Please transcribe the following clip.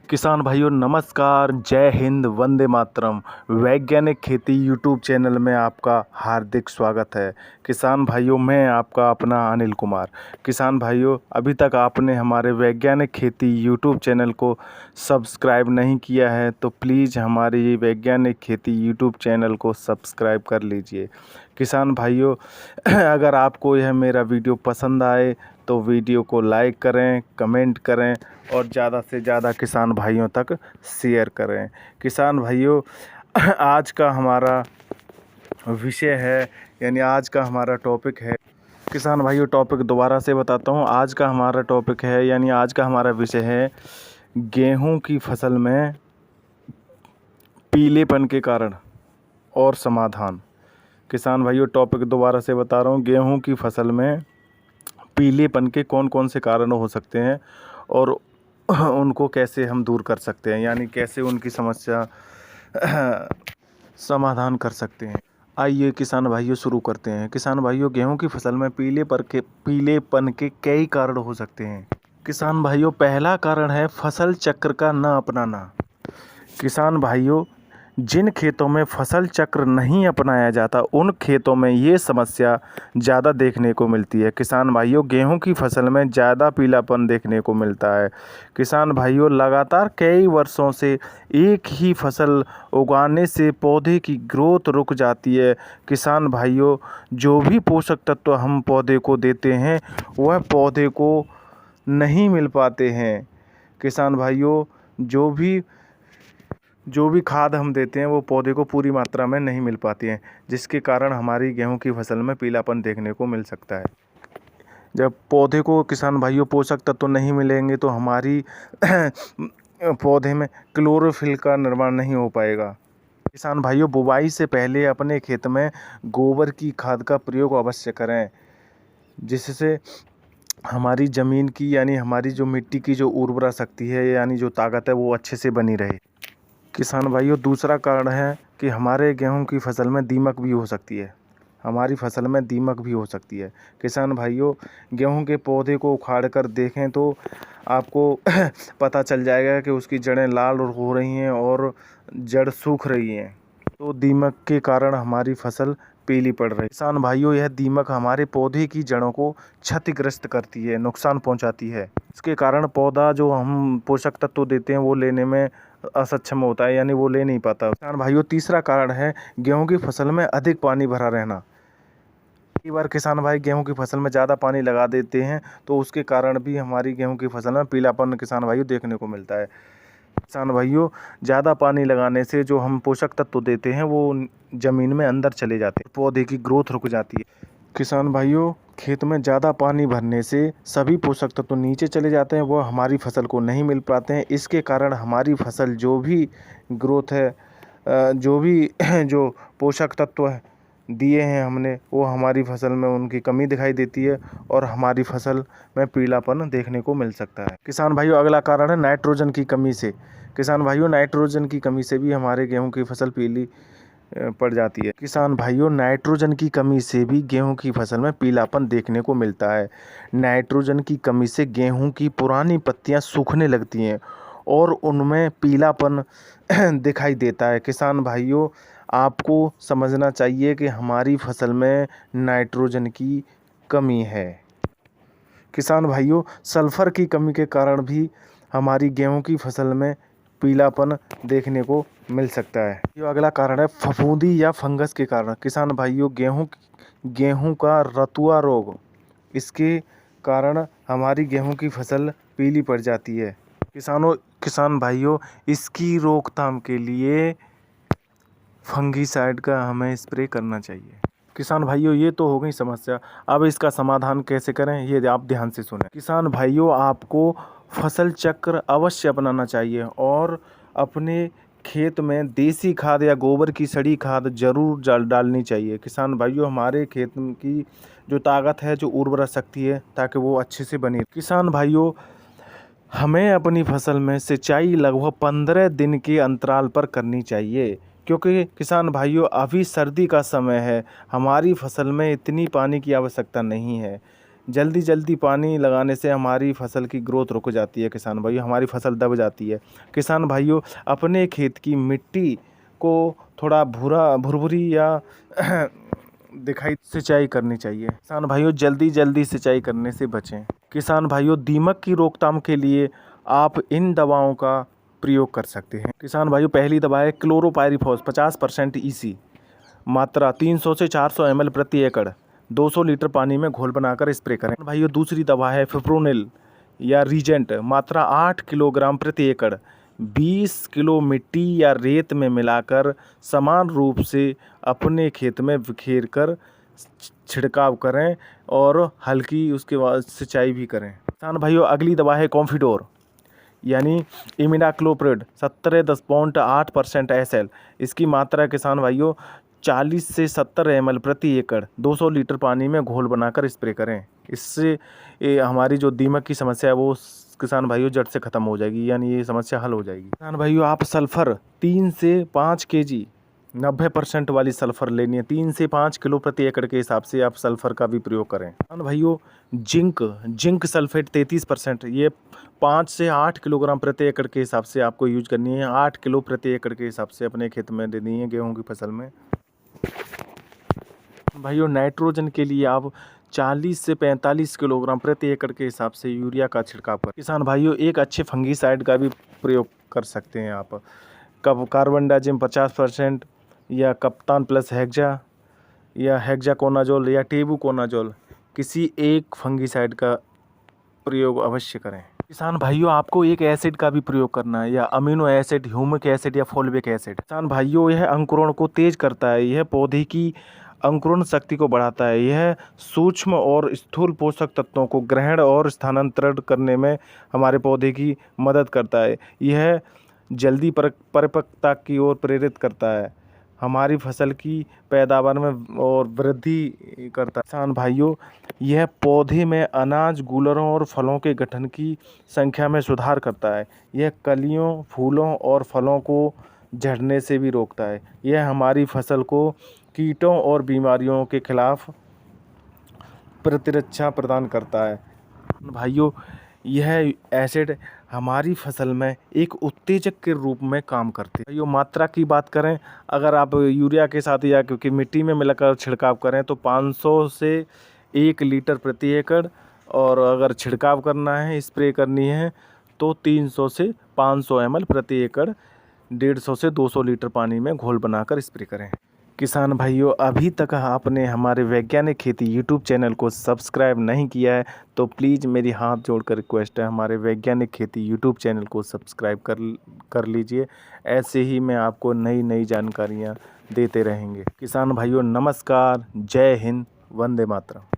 किसान भाइयों नमस्कार, जय हिंद, वंदे मातरम। वैज्ञानिक खेती यूट्यूब चैनल में आपका हार्दिक स्वागत है। किसान भाइयों, मैं आपका अपना अनिल कुमार। किसान भाइयों, अभी तक आपने हमारे वैज्ञानिक खेती यूट्यूब चैनल को सब्सक्राइब नहीं किया है तो प्लीज़ हमारे ये वैज्ञानिक खेती यूट्यूब चैनल को सब्सक्राइब कर लीजिए। किसान भाइयों, अगर आपको यह मेरा वीडियो पसंद आए तो वीडियो को लाइक करें, कमेंट करें और ज़्यादा से ज़्यादा किसान भाइयों तक शेयर करें। किसान भाइयों, आज का हमारा विषय है, यानी आज का हमारा टॉपिक है। किसान भाइयों, टॉपिक दोबारा से बताता हूँ। आज का हमारा टॉपिक है, यानी आज का हमारा विषय है गेहूं की फसल में पीलेपन के कारण और समाधान। किसान भाइयों, टॉपिक दोबारा से बता रहा हूँ। गेहूं की फसल में पीलेपन के कौन कौन से कारण हो सकते हैं और उनको कैसे हम दूर कर सकते हैं, यानी कैसे उनकी समस्या समाधान कर सकते हैं। आइए किसान भाइयों शुरू करते हैं। किसान भाइयों, गेहूं की फसल में पीलेपन के कई कारण हो सकते हैं। किसान भाइयों, पहला कारण है फसल चक्र का न अपनाना। किसान भाइयों, जिन खेतों में फसल चक्र नहीं अपनाया जाता उन खेतों में ये समस्या ज़्यादा देखने को मिलती है। किसान भाइयों, गेहूं की फसल में ज़्यादा पीलापन देखने को मिलता है। किसान भाइयों, लगातार कई वर्षों से एक ही फसल उगाने से पौधे की ग्रोथ रुक जाती है। किसान भाइयों, जो भी पोषक तत्व हम पौधे को देते हैं वह पौधे को नहीं मिल पाते हैं। किसान भाइयों, जो भी खाद हम देते हैं वो पौधे को पूरी मात्रा में नहीं मिल पाती है, जिसके कारण हमारी गेहूं की फसल में पीलापन देखने को मिल सकता है। जब पौधे को किसान भाइयों पोषक तत्व नहीं मिलेंगे तो हमारी पौधे में क्लोरोफिल का निर्माण नहीं हो पाएगा। किसान भाइयों, बुवाई से पहले अपने खेत में गोबर की खाद का प्रयोग अवश्य करें, जिससे हमारी ज़मीन की, यानी हमारी जो मिट्टी की जो उर्वरा शक्ति है, यानी जो ताकत है, वो अच्छे से बनी रहे। किसान भाइयों, दूसरा कारण है कि हमारे गेहूं की फसल में दीमक भी हो सकती है। हमारी फसल में दीमक भी हो सकती है। किसान भाइयों, गेहूं के पौधे को उखाड़ कर देखें तो आपको पता चल जाएगा कि उसकी जड़ें लाल हो रही हैं और जड़ सूख रही हैं, तो दीमक के कारण हमारी फसल पीली पड़ रही है। किसान भाइयों, यह दीमक हमारे पौधे की जड़ों को क्षतिग्रस्त करती है, नुकसान पहुंचाती है। इसके कारण पौधा जो हम पोषक तत्व देते हैं वो लेने में असक्षम होता है, यानी वो ले नहीं पाता। किसान भाइयों, तीसरा कारण है गेहूं की फसल में अधिक पानी भरा रहना। कई बार किसान भाई गेहूं की फसल में ज़्यादा पानी लगा देते हैं तो उसके कारण भी हमारी गेहूं की फसल में पीलापन किसान भाइयों देखने को मिलता है। किसान भाइयों, ज़्यादा पानी लगाने से जो हम पोषक तत्व देते हैं वो ज़मीन में अंदर चले जाते हैं, पौधे की ग्रोथ रुक जाती है। किसान भाइयों, खेत में ज़्यादा पानी भरने से सभी पोषक तत्व नीचे चले जाते हैं, वह हमारी फसल को नहीं मिल पाते हैं। इसके कारण हमारी फसल जो भी ग्रोथ है, जो भी जो पोषक तत्व दिए हैं हमने, वो हमारी फसल में उनकी कमी दिखाई देती है और हमारी फसल में पीलापन देखने को मिल सकता है। किसान भाइयों, अगला कारण है नाइट्रोजन की कमी से। किसान भाइयों, नाइट्रोजन की कमी से भी हमारे गेहूं की फसल पीली पड़ जाती है। किसान भाइयों, नाइट्रोजन की कमी से भी गेहूं की फसल में पीलापन देखने को मिलता है। नाइट्रोजन की कमी से गेहूं की पुरानी पत्तियां सूखने लगती हैं और उनमें पीलापन दिखाई देता है। किसान भाइयों, आपको समझना चाहिए कि हमारी फसल में नाइट्रोजन की कमी है। किसान भाइयों, सल्फर की कमी के कारण भी हमारी गेहूं की फसल में पीलापन देखने को मिल सकता है। ये अगला कारण है फफूंदी या फंगस के कारण। किसान भाइयों, गेहूं का रतुआ रोग, इसके कारण हमारी गेहूं की फसल पीली पड़ जाती है। किसान भाइयों, इसकी रोकथाम के लिए फंगीसाइड का हमें स्प्रे करना चाहिए। किसान भाइयों, ये तो हो गई समस्या। अब इसका समाधान कैसे करें, ये आप ध्यान से सुनें। किसान भाइयों, आपको फसल चक्र अवश्य अपनाना चाहिए और अपने खेत में देसी खाद या गोबर की सड़ी खाद जरूर डालनी चाहिए। किसान भाइयों, हमारे खेत की जो ताकत है, जो उर्वरा शक्ति है, ताकि वो अच्छे से बनी। किसान भाइयों, हमें अपनी फसल में सिंचाई लगभग 15 दिन के अंतराल पर करनी चाहिए, क्योंकि किसान भाइयों अभी सर्दी का समय है, हमारी फसल में इतनी पानी की आवश्यकता नहीं है। जल्दी जल्दी पानी लगाने से हमारी फसल की ग्रोथ रुक जाती है किसान भाइयों, हमारी फसल दब जाती है। किसान भाइयों, अपने खेत की मिट्टी को थोड़ा भुरभुरी या दिखाई सिंचाई करनी चाहिए। किसान भाइयों, जल्दी जल्दी सिंचाई करने से बचें। किसान भाइयों, दीमक की रोकथाम के लिए आप इन दवाओं का प्रयोग कर सकते हैं। किसान भाइयों, पहली दवा है क्लोरोपाइरीफॉस 50% EC, मात्रा 300 से 400 ml प्रति एकड़, 200 लीटर पानी में घोल बनाकर स्प्रे करें। भाइयों, दूसरी दवा है फिप्रोनिल या रीजेंट, मात्रा 8 किलोग्राम प्रति एकड़, 20 किलो मिट्टी या रेत में मिलाकर समान रूप से अपने खेत में बिखेर कर छिड़काव करें और हल्की उसके बाद सिंचाई भी करें। किसान भाइयों, अगली दवा है कॉम्फिडोर यानी इमिडाक्लोप्रिड 17.8% SL। इसकी मात्रा किसान भाइयों 40 से 70 ml प्रति एकड़, 200 लीटर पानी में घोल बनाकर स्प्रे करें। इससे हमारी जो दीमक की समस्या है वो किसान भाइयों जड़ से ख़त्म हो जाएगी, यानी ये समस्या हल हो जाएगी। किसान भाइयों, आप सल्फ़र 3 से 5 kg 90% वाली सल्फ़र लेनी है। 3 से 5 किलो प्रति एकड़ के हिसाब से आप सल्फ़र का भी प्रयोग करें। किसान भाइयों, जिंक सल्फेट 33%, ये 5 से 8 किलोग्राम प्रति एकड़ के हिसाब से आपको यूज करनी है। 8 किलो प्रति एकड़ के हिसाब से अपने खेत में देनी है गेहूं की फसल में। भाइयों, नाइट्रोजन के लिए आप 40 से 45 किलोग्राम प्रति एकड़ के हिसाब से यूरिया का छिड़काव करें। किसान भाइयों, एक अच्छे फंगीसाइड का भी प्रयोग कर सकते हैं आप। कार्बनडाजिम 50% या कप्तान प्लस हेक्सा या हेक्साकोनाजोल या टेबुकोनाजोल, किसी एक फंगीसाइड का प्रयोग अवश्य करें। किसान भाइयों, आपको एक एसिड का भी प्रयोग करना है, या अमीनो एसिड, ह्यूमिक एसिड या फोलिक एसिड। किसान भाइयों, यह अंकुरण को तेज करता है, यह पौधे की अंकुरण शक्ति को बढ़ाता है, यह सूक्ष्म और स्थूल पोषक तत्वों को ग्रहण और स्थानांतरण करने में हमारे पौधे की मदद करता है, यह जल्दी परिपक्वता की ओर प्रेरित करता है, हमारी फसल की पैदावार में और वृद्धि करता है। किसान भाइयों, यह पौधे में अनाज, गूलरों और फलों के गठन की संख्या में सुधार करता है, यह कलियों, फूलों और फलों को झड़ने से भी रोकता है, यह हमारी फसल को कीटों और बीमारियों के खिलाफ प्रतिरक्षा प्रदान करता है। भाइयों, यह एसिड हमारी फसल में एक उत्तेजक के रूप में काम करते हैं। भाइयों, मात्रा की बात करें, अगर आप यूरिया के साथ या क्योंकि मिट्टी में मिलाकर छिड़काव करें तो 500 से 1 लीटर प्रति एकड़, और अगर छिड़काव करना है, स्प्रे करनी है तो 300 से 500 ml प्रति एकड़, 150 से 200 लीटर पानी में घोल बनाकर स्प्रे करें। किसान भाइयों, अभी तक आपने हमारे वैज्ञानिक खेती यूट्यूब चैनल को सब्सक्राइब नहीं किया है तो प्लीज़ मेरी हाथ जोड़कर रिक्वेस्ट है, हमारे वैज्ञानिक खेती यूट्यूब चैनल को सब्सक्राइब कर लीजिए। ऐसे ही मैं आपको नई नई जानकारियाँ देते रहेंगे। किसान भाइयों, नमस्कार, जय हिंद, वंदे मातरम।